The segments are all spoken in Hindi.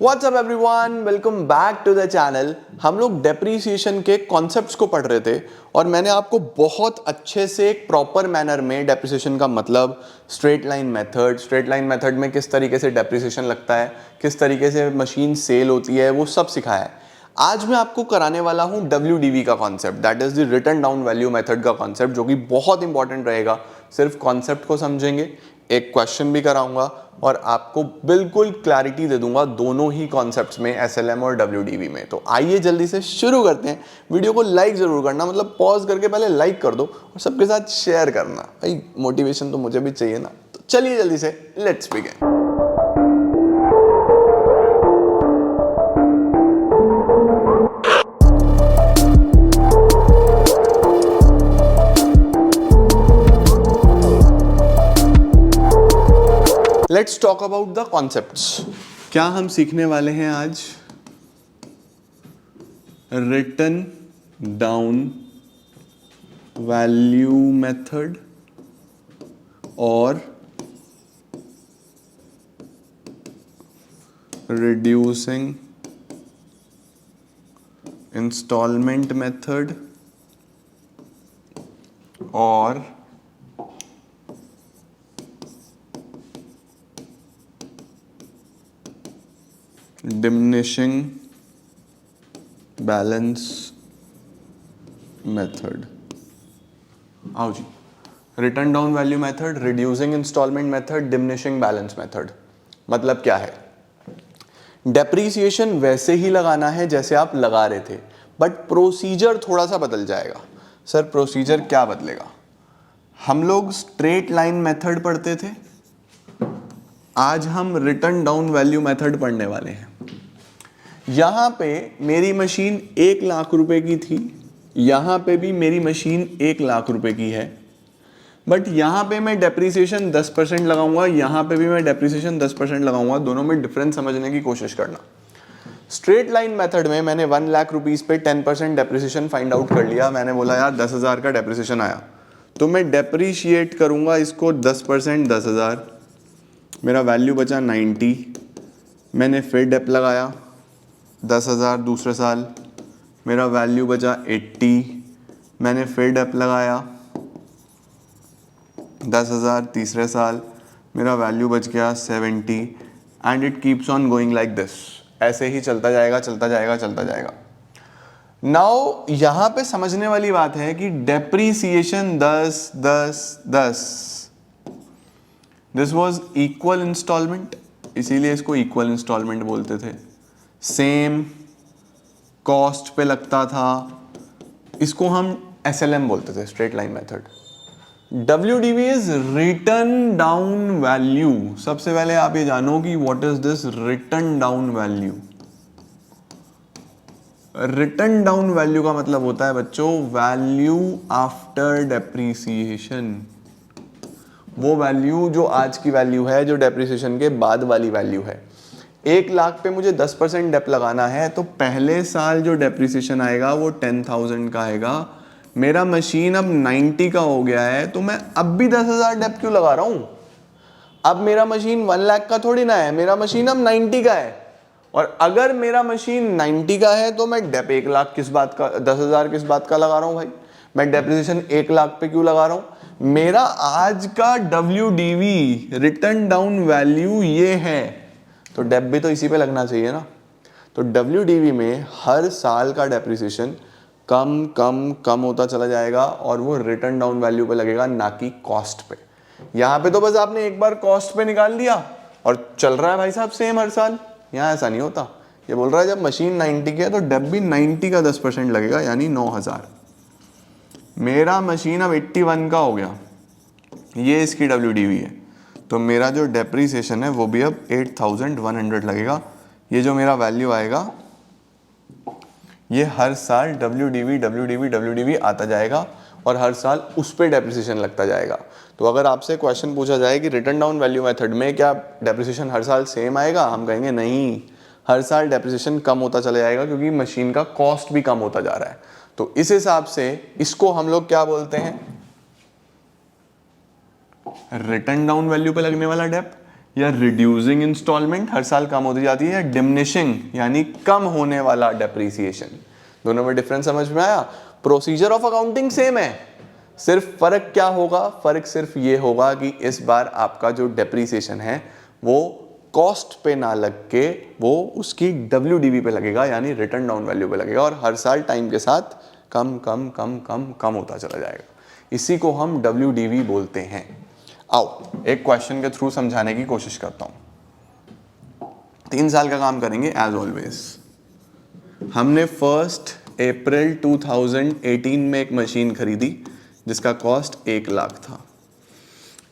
WhatsApp everyone, welcome back to the channel. हम लोग डेप्रीसिएशन के कॉन्सेप्ट्स को पढ़ रहे थे और मैंने आपको बहुत अच्छे से एक प्रॉपर मैनर में डेप्रीसिएशन का मतलब, स्ट्रेट लाइन मेथड में किस तरीके से डेप्रीसिएशन लगता है, किस तरीके से मशीन सेल होती है, वो सब सिखाया है। आज मैं आपको कराने वाला हूं WDV का concept, that is the return down value method का कॉन्सेप्ट, जो कि बहुत इंपॉर्टेंट रहेगा। सिर्फ कॉन्सेप्ट को समझेंगे, एक क्वेश्चन भी कराऊंगा और आपको बिल्कुल क्लैरिटी दे दूंगा दोनों ही कॉन्सेप्ट्स में, SLM और WDV में। तो आइए जल्दी से शुरू करते हैं। वीडियो को लाइक जरूर करना, मतलब पॉज करके पहले लाइक कर दो और सबके साथ शेयर करना, भाई मोटिवेशन तो मुझे भी चाहिए ना। तो चलिए जल्दी से let's begin. Let's talk about the concepts. क्या हम सीखने वाले हैं आज? रिटन डाउन वैल्यू मेथड और रिड्यूसिंग इंस्टॉलमेंट मेथड और डिमिनिशिंग बैलेंस मेथड। आओ जी, return down value method, reducing installment method, diminishing balance method. मतलब क्या है? डेप्रीसिएशन वैसे ही लगाना है जैसे आप लगा रहे थे, बट प्रोसीजर थोड़ा सा बदल जाएगा। सर प्रोसीजर क्या बदलेगा? हम लोग स्ट्रेट लाइन मेथड पढ़ते थे, आज हम रिटर्न डाउन वैल्यू मेथड पढ़ने वाले हैं। यहां पे मेरी मशीन 1 लाख रुपए की थी, यहां पे भी मेरी मशीन 1 लाख रुपए की है, बट यहां पे मैं डेप्रीसिएशन 10% लगाऊंगा, यहां पे भी मैं डेप्रीसिएशन 10% लगाऊंगा। दोनों में डिफरेंस समझने की कोशिश करना। स्ट्रेट लाइन मेथड में मैंने 1 लाख रुपीस पे 10% डेप्रीसिएशन फाइंड आउट कर लिया। मैंने बोला यार 10,000 का डेप्रीसिएशन आया, तो मैं डेप्रीशिएट करूंगा इसको 10%, 10,000, मेरा वैल्यू बचा 90। मैंने फिर डेप लगाया 10,000 दूसरे साल, मेरा वैल्यू बचा 80। मैंने फिर डेप लगाया 10,000 तीसरे साल, मेरा वैल्यू बच गया 70 and it keeps on going like this. ऐसे ही चलता जाएगा, चलता जाएगा, चलता जाएगा। नाउ यहां पे समझने वाली बात है कि depreciation 10 10 10, this was equal instalment, इसीलिए इसको इक्वल इंस्टॉलमेंट बोलते थे। सेम कॉस्ट पे लगता था, इसको हम SLM बोलते थे, straight line method. WDV is return down value. सबसे पहले आप ये जानो कि what is this return down value. Return down value का मतलब होता है बच्चों वैल्यू आफ्टर डेप्रीसिएशन। वो वैल्यू जो आज की वैल्यू है, जो डेप्रीसिएशन के बाद वाली वैल्यू है। 1 लाख पे मुझे 10% डेप लगाना है, तो पहले साल जो डेप्रीसिएशन आएगा वो 10,000 का आएगा। मेरा मशीन अब 90 का हो गया है, तो मैं अब भी 10,000 डेप क्यों लगा रहा हूं? अब मेरा मशीन 1 लाख का थोड़ी ना है, मेरा मशीन अब 90 का है। और अगर मेरा मशीन 90 का है तो मैं डेप 1 लाख किस बात का, 10,000 किस बात का लगा रहा हूं भाई? मैं डेप्रीसिएशन 1 लाख पे क्यों लगा रहा हूं? मेरा आज का WDV रिटर्न डाउन वैल्यू ये है, तो डेप भी तो इसी पे लगना चाहिए ना। तो WDV में हर साल का डेप्रीसिएशन कम कम कम होता चला जाएगा और वो रिटर्न डाउन वैल्यू पे लगेगा, ना कि कॉस्ट पे। यहां पे तो बस आपने एक बार कॉस्ट पे निकाल लिया और चल रहा है भाई साहब सेम हर साल। यहां ऐसा नहीं होता। ये बोल रहा है जब मशीन 90 की है तो डेप भी 90 का 10% लगेगा, यानी 9,000। मेरा मशीन अब 81 का हो गया, ये इसकी WDV है, तो मेरा जो डेप्रीसिएशन है वो भी अब 8,100 लगेगा। ये जो मेरा वैल्यू आएगा ये हर साल WDV आता जाएगा और हर साल उस पर डेप्रीसिएशन लगता जाएगा। तो अगर आपसे क्वेश्चन पूछा जाए कि रिटर्न डाउन वैल्यू मेथड में क्या डेप्रीसिएशन हर साल सेम आएगा, हम कहेंगे नहीं, हर साल डेप्रीसिएशन कम होता चला जाएगा क्योंकि मशीन का कॉस्ट भी कम होता जा रहा है। तो इस हिसाब से इसको हम लोग क्या बोलते हैं? रिटर्न डाउन वैल्यू पे लगने वाला डेप। या रिड्यूसिंग इंस्टॉलमेंट हर साल कम होती जाती है, या डिमिनिशिंग यानी कम होने वाला डेप्रीसिएशन। दोनों में डिफरेंस समझ में आया? प्रोसीजर ऑफ अकाउंटिंग सेम है, सिर्फ फर्क क्या होगा? फर्क सिर्फ ये होगा कि इस बार आपका जो डेप्रीसिएशन है वो कॉस्ट पे ना लग के वो उसकी WDV पे लगेगा, यानी रिटर्न डाउन वैल्यू पे लगेगा, और हर साल टाइम के साथ कम कम कम कम कम होता चला जाएगा। इसी को हम WDV बोलते हैं। आओ एक क्वेश्चन के थ्रू समझाने की कोशिश करता हूं। 3 साल का काम करेंगे एज ऑलवेज। हमने 1 अप्रैल 2018 में एक मशीन खरीदी जिसका कॉस्ट 1 लाख था।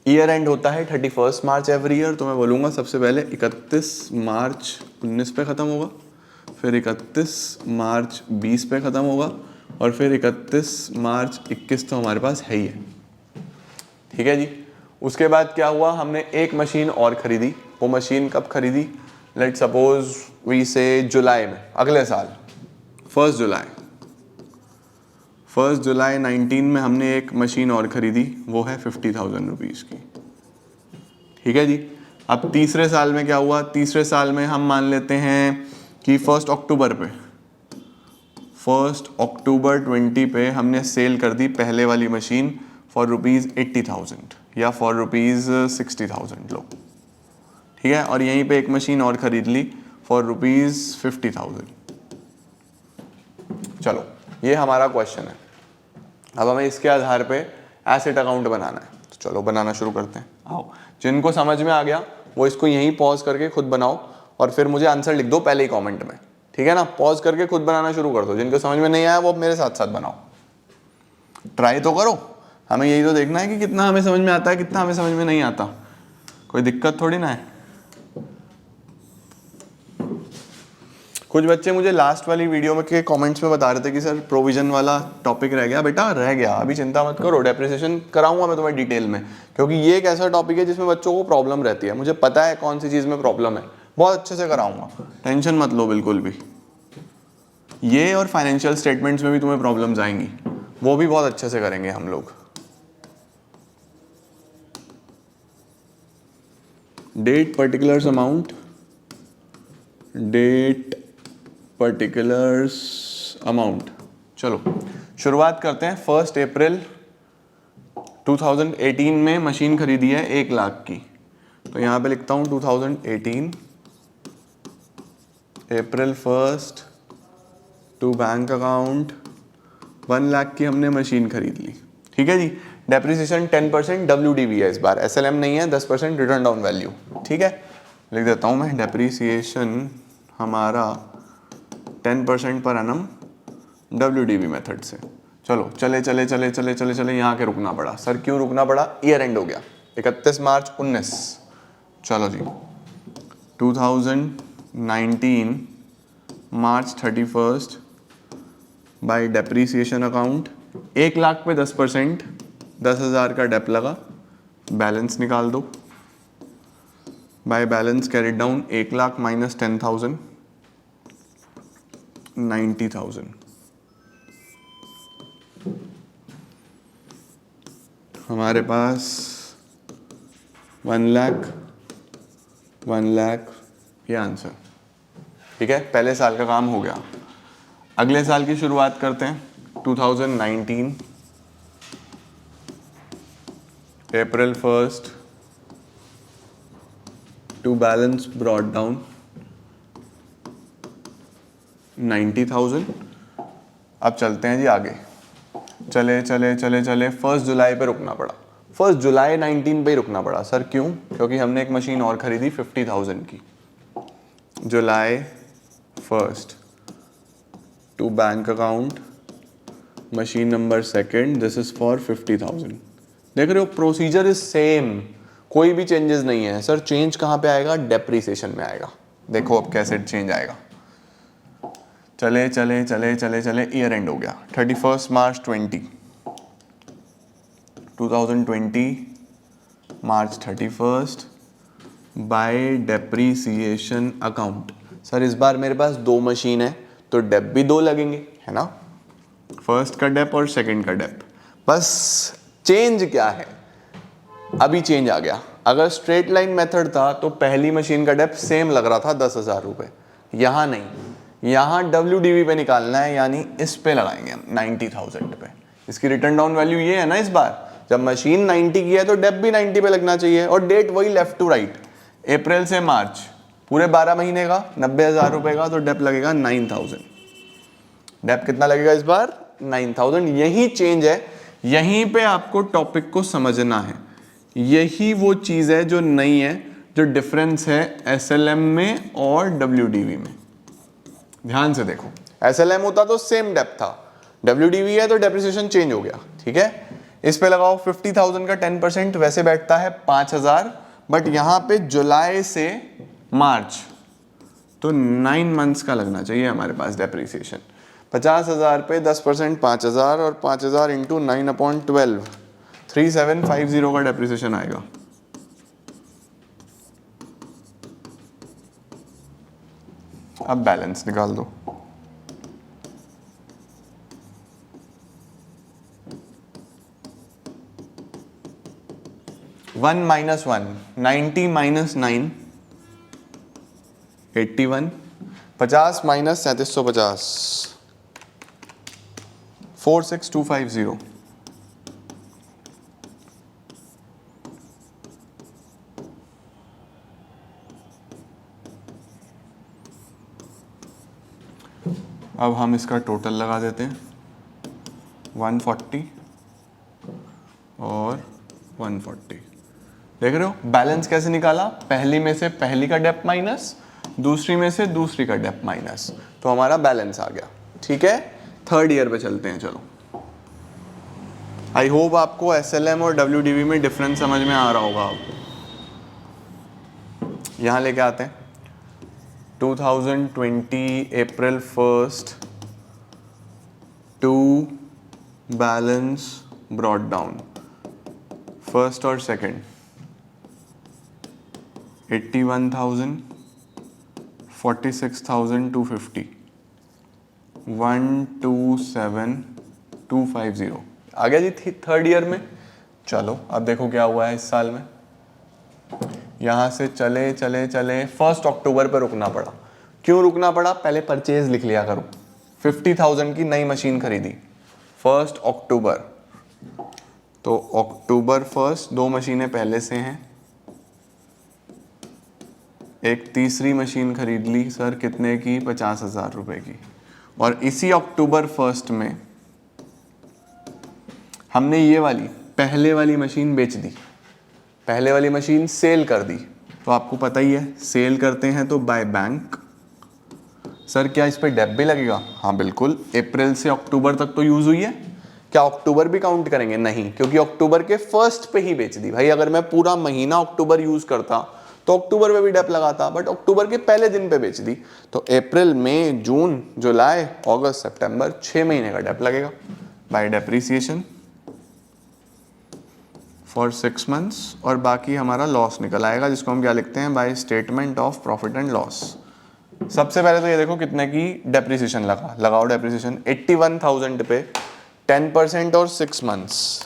ईयर एंड होता है 31 मार्च एवरी ईयर, तो मैं बोलूँगा सबसे पहले 31 मार्च 19 पे ख़त्म होगा, फिर 31 मार्च 20 पे ख़त्म होगा, और फिर 31 मार्च 21 तो हमारे पास है ही है। ठीक है जी। उसके बाद क्या हुआ, हमने एक मशीन और खरीदी। वो मशीन कब खरीदी? लेट सपोज वी से जुलाई में, अगले साल 1 जुलाई 19 में हमने एक मशीन और खरीदी, वो है 50,000 रुपीज़ की। ठीक है जी। अब तीसरे साल में क्या हुआ? तीसरे साल में हम मान लेते हैं कि 1 अक्टूबर पे 1 अक्टूबर 20 पे हमने सेल कर दी पहले वाली मशीन फॉर ₹80,000 या फॉर ₹60,000 लो। ठीक है। और यहीं पे एक मशीन और खरीद ली फॉर ₹50,000। चलो ये हमारा क्वेश्चन है। अब हमें इसके आधार पे एसेट अकाउंट बनाना है, तो चलो बनाना शुरू करते हैं। आओ, जिनको समझ में आ गया वो इसको यहीं पॉज करके खुद बनाओ, और फिर मुझे आंसर लिख दो पहले ही कमेंट में। ठीक है ना? पॉज करके खुद बनाना शुरू कर दो। जिनको समझ में नहीं आया वो मेरे साथ साथ बनाओ, ट्राई तो करो। हमें यही तो देखना है कि कितना हमें समझ में आता है, कितना हमें समझ में नहीं आता। कोई दिक्कत थोड़ी ना है। कुछ बच्चे मुझे लास्ट वाली वीडियो में के कमेंट्स में बता रहे थे कि सर प्रोविजन वाला टॉपिक रह गया। बेटा रह गया, अभी चिंता मत करो, डेप्रिसिएशन कराऊंगा मैं तुम्हें डिटेल में, क्योंकि ये एक ऐसा टॉपिक है जिसमें बच्चों को प्रॉब्लम रहती है। मुझे पता है कौन सी चीज़ में प्रॉब्लम है, बहुत अच्छे से कराऊंगा, टेंशन मत लो बिल्कुल भी। ये और फाइनेंशियल स्टेटमेंट्स में भी तुम्हें प्रॉब्लम्स आएंगी, वो भी बहुत अच्छे से करेंगे हम लोग। Date particulars amount, date particulars amount. चलो शुरुआत करते हैं। 1 अप्रैल 2018 में मशीन खरीदी है 1 लाख की, तो यहाँ पे लिखता हूँ 2018 अप्रैल 1 टू बैंक अकाउंट 1 लाख की हमने मशीन खरीद ली। ठीक है जी। डेप्रिसिएशन 10% WDV है इस बार, SLM नहीं है, 10% रिटर्न डाउन वैल्यू। ठीक है, लिख देता हूँ मैं, डेप्रिसिएशन हमारा 10% पर एनम WDV मेथड से। चलो चले चले चले चले चले चले यहाँ के रुकना पड़ा। सर क्यों रुकना पड़ा? ईयर एंड हो गया 31 मार्च 19। चलो जी 2019 मार्च 31 बाय डेप्रीसिएशन अकाउंट 1 लाख पे 10%, 10,000 का डेप लगा, बैलेंस निकाल दो। By balance carried down 1 lakh minus 10,000 90,000। हमारे पास 1 लाख ये आंसर। ठीक है, पहले साल का काम हो गया। अगले साल की शुरुआत करते हैं। 2019 अप्रैल 1 टू बैलेंस ब्रॉट डाउन 90,000। अब चलते हैं जी आगे। चले चले चले चले 1 जुलाई पे रुकना पड़ा। 1 जुलाई 19 पे ही रुकना पड़ा। सर क्यों? क्योंकि हमने एक मशीन और खरीदी 50,000 की। July 1 to bank account machine number 2, this is for 50,000। देख रहे हो, प्रोसीजर इज सेम, कोई भी चेंजेस नहीं है। सर चेंज कहाँ पे आएगा? डेप्रीसिएशन में आएगा। देखो अब कैसे चेंज आएगा। चले चले चले चले चले ईयर एंड हो गया 31 मार्च 2020 मार्च 31 बाय डेप्रीसिएशन अकाउंट। सर इस बार मेरे पास 2 मशीन है तो डेप भी 2 लगेंगे, है ना? फर्स्ट का डेप और सेकंड का डेप। बस चेंज क्या है? अभी चेंज आ गया। अगर स्ट्रेट लाइन मेथड था तो पहली मशीन का डेप्थ सेम लग रहा था 10,000 रुपये, यहाँ नहीं, यहाँ WDV पे निकालना है, यानी इस पे लगाएंगे हम 90,000 पे। इसकी रिटर्न डाउन वैल्यू ये है ना, इस बार जब मशीन 90 की है तो डेप भी 90 पे लगना चाहिए, और डेट वही लेफ्ट टू राइट, अप्रैल से मार्च, पूरे 12 महीने का 90,000 रुपये का, तो डेप लगेगा 9,000। डेप कितना लगेगा इस बार? 9,000। यही चेंज है, यहीं पे आपको टॉपिक को समझना है, यही वो चीज़ है जो नई है, जो डिफरेंस है SLM में और WDV में। ध्यान से देखो, SLM होता तो सेम डेप्थ था, WDV है तो डेप्रिसिएशन चेंज हो गया, ठीक है। इस पे लगाओ 50,000 का 10%, वैसे बैठता है 5,000, बट यहाँ पे जुलाई से मार्च तो 9 मंथ्स का लगना चाहिए हमारे पास डेप्रिसिएशन। 50,000 पे 10% 5,000, और 5,000 इंटू 9/12 3750 का डेप्रिसिएशन आएगा। अब बैलेंस निकाल दो। One minus one, 90 minus 9, 81, 50 minus 3750, 46250। अब हम इसका टोटल लगा देते हैं, 140 और 140। देख रहे हो बैलेंस कैसे निकाला? पहली में से पहली का डेप्थ माइनस, दूसरी में से दूसरी का डेप्थ माइनस, तो हमारा बैलेंस आ गया, ठीक है। थर्ड ईयर पे चलते हैं, चलो। आई होप आपको SLM और WDV में डिफरेंस समझ में आ रहा होगा आपको। यहाँ लेके आते हैं 2020 April 1 to balance brought down, first और सेकंड 81,000, 46,250, 127,250 आ गया जी थर्ड ईयर में। चलो अब देखो क्या हुआ है इस साल में। यहाँ से चले चले चले 1 अक्टूबर पर रुकना पड़ा। क्यों रुकना पड़ा? पहले परचेज लिख लिया करो। 50,000 की नई मशीन खरीदी 1 अक्टूबर, तो अक्टूबर 1 2 मशीनें पहले से हैं, एक तीसरी मशीन खरीद ली सर, कितने की? 50,000 रुपये की। और इसी अक्टूबर 1 में हमने ये वाली पहले वाली मशीन बेच दी, पहले वाली मशीन सेल कर दी। तो आपको पता ही है सेल करते हैं तो बाय बैंक। सर क्या इस पर डेप भी लगेगा? हाँ बिल्कुल, अप्रैल से अक्टूबर तक तो यूज हुई है, क्या अक्टूबर भी काउंट करेंगे? नहीं, क्योंकि अक्टूबर के 1 पे ही बेच दी। भाई अगर मैं पूरा महीना अक्टूबर यूज करता तो अक्टूबर में भी डेप लगाता, बट अक्टूबर के पहले दिन पे बेच दी, तो अप्रैल मई जून जुलाई अगस्त सितंबर 6 महीने का डेप लगेगा बाय डेप्रिसिएशन फॉर 6 मंथ्स। और बाकी हमारा लॉस निकल आएगा, जिसको हम क्या लिखते हैं? By statement of profit and loss. सबसे पहले तो ये देखो कितने की डेप्रिसिएशन लगाओ डेप्रिसिएशन 81,000 पे 10% और 6 मंथ्स।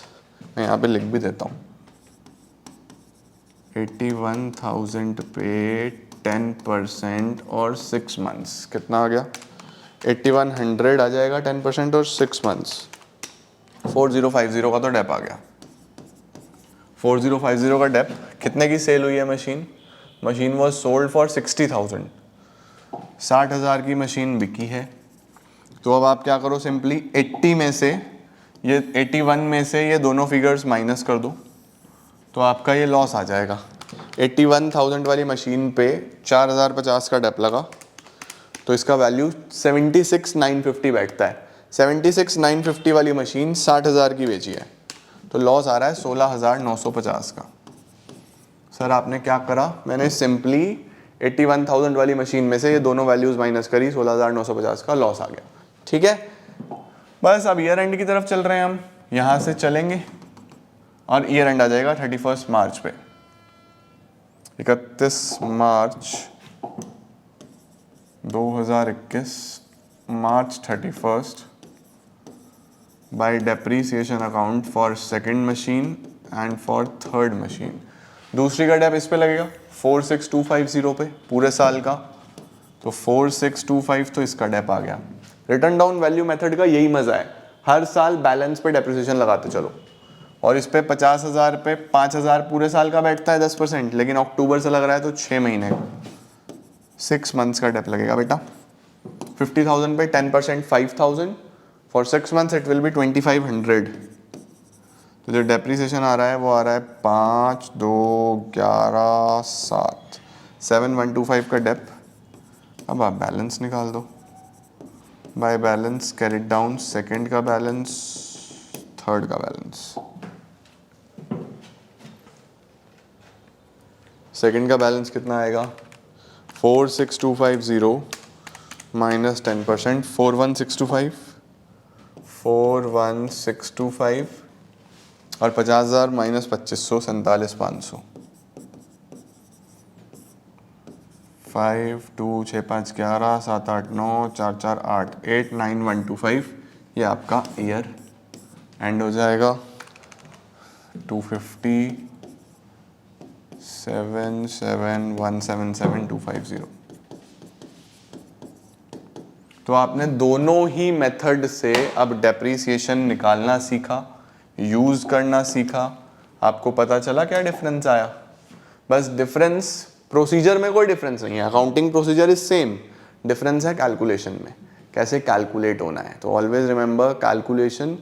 मैं यहाँ पे लिख भी देता हूँ, 81,000 पे 10% और 6 मंथ्स कितना आ गया? 8100 आ जाएगा 10% और 6 मंथ्स। 4050 का तो डेप आ गया। 4050 का डेप। कितने की सेल हुई है machine? Machine was sold for 60,000, 60,000 की मशीन बिकी है। तो अब आप क्या करो, सिंपली 80 में से ये 81 में से ये दोनों फिगर्स माइनस कर दो, तो आपका ये लॉस आ जाएगा। 81,000 वाली मशीन पे 4,050 का डेप लगा, तो इसका वैल्यू 76,950 बैठता है। 76,950 वाली मशीन 60,000 की बेची है, तो लॉस आ रहा है 16,950 का। सर आपने क्या करा? मैंने सिंपली 81,000 वाली मशीन में से ये दोनों वैल्यूज माइनस करी, 16,950 का लॉस आ गया, ठीक है। बस अब ईयर एंड की तरफ चल रहे हैं हम, यहाँ से चलेंगे और ईयर एंड आ जाएगा 31 मार्च पे। 31 March 2021, March 31 by depreciation account for second machine and for third machine. दूसरी का डेप इस पे लगेगा 46250 पे पूरे साल का, तो 4625 तो इसका डेप आ गया। रिटर्न डाउन वैल्यू मेथड का यही मजा है, हर साल बैलेंस पे डेप्रिसिएशन लगाते चलो। और इस पे 50,000 पे 5,000 पूरे साल का बैठता है 10%, लेकिन अक्टूबर से लग रहा है तो 6 महीने का 6 मंथ्स का डेप लगेगा बेटा। 50,000 पे 10% 5,000, for 6 months it will be 2,500। तो जो डेप्रिसिएशन आ रहा है वो आ रहा है 5, 2, 11, 7, 7,125 का डेप। अब आप बैलेंस निकाल दो, by balance carry down, second का बैलेंस, थर्ड का बैलेंस। सेकंड का बैलेंस कितना आएगा 46250 माइनस 10%, 41625, 41625 और 50,000 माइनस 2500, 47,500। 5, 2, 6, 5, 11, 7, 8, 9, 4, 4, 8, 8, 9, 1, 2, 5। ये आपका ईयर एंड हो जाएगा 250, 7, 7, 1, 7, 7, 250। तो आपने दोनों ही मेथड से अब डेप्रीसिएशन निकालना सीखा, यूज करना सीखा। आपको पता चला क्या डिफरेंस आया? बस डिफरेंस, प्रोसीजर में कोई डिफरेंस नहीं है, accounting procedure is same, difference है कैलकुलेशन में, कैसे कैलकुलेट होना है। तो ऑलवेज रिमेंबर कैलकुलेशन,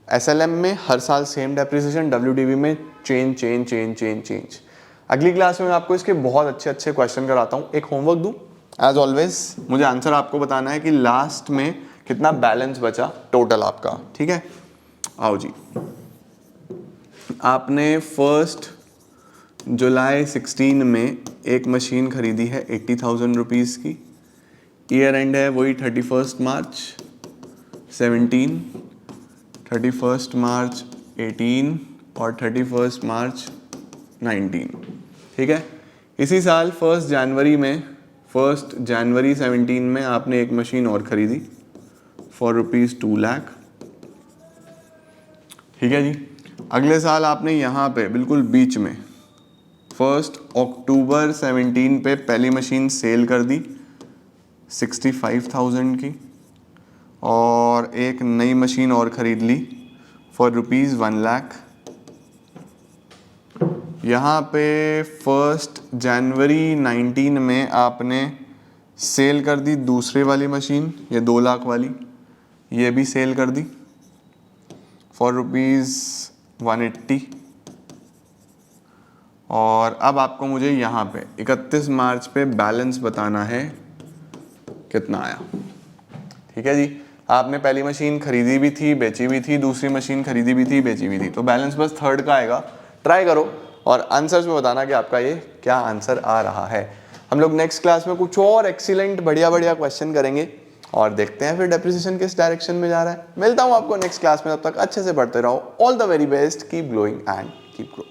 एसएलएम में हर साल सेम डेप्रिसिएशन, डब्ल्यूडीवी में change change change change change. अगली क्लास में मैं आपको इसके बहुत अच्छे अच्छे क्वेश्चन कराता हूँ। एक होमवर्क दूँ? एज ऑलवेज मुझे आंसर आपको बताना है कि लास्ट में कितना बैलेंस बचा टोटल आपका, ठीक है? आओ जी, आपने 1 जुलाई 16 में एक मशीन खरीदी है 80,000 रुपीज़ की, ईयर एंड है वही 31 मार्च 17, 31 मार्च 18 और 31 मार्च 19, ठीक है? इसी साल 1 जनवरी 17 में आपने एक मशीन और खरीदी फॉर रुपीज़ 2 लाख, ठीक है जी। अगले साल आपने यहाँ पे बिल्कुल बीच में 1 अक्टूबर 17 पे पहली मशीन सेल कर दी 65,000 की, और एक नई मशीन और ख़रीद ली फॉर रुपीज़ 1 लाख। यहाँ पे 1 जनवरी 19 में आपने सेल कर दी दूसरी वाली मशीन, ये 2 लाख वाली, ये भी सेल कर दी फॉर रुपीज़ 180। और अब आपको मुझे यहाँ पे 31 मार्च पे बैलेंस बताना है कितना आया, ठीक है जी। आपने पहली मशीन खरीदी भी थी, बेची भी थी, दूसरी मशीन खरीदी भी थी, बेची भी थी, तो बैलेंस बस थर्ड का आएगा। ट्राई करो और आंसर्स में बताना कि आपका ये क्या आंसर आ रहा है। हम लोग नेक्स्ट क्लास में कुछ और एक्सीलेंट बढ़िया बढ़िया क्वेश्चन करेंगे और देखते हैं फिर डेप्रिसिएशन किस डायरेक्शन में जा रहा है। मिलता हूँ आपको नेक्स्ट क्लास में, तब तक अच्छे से पढ़ते रहो। All the very best, keep growing and keep grow.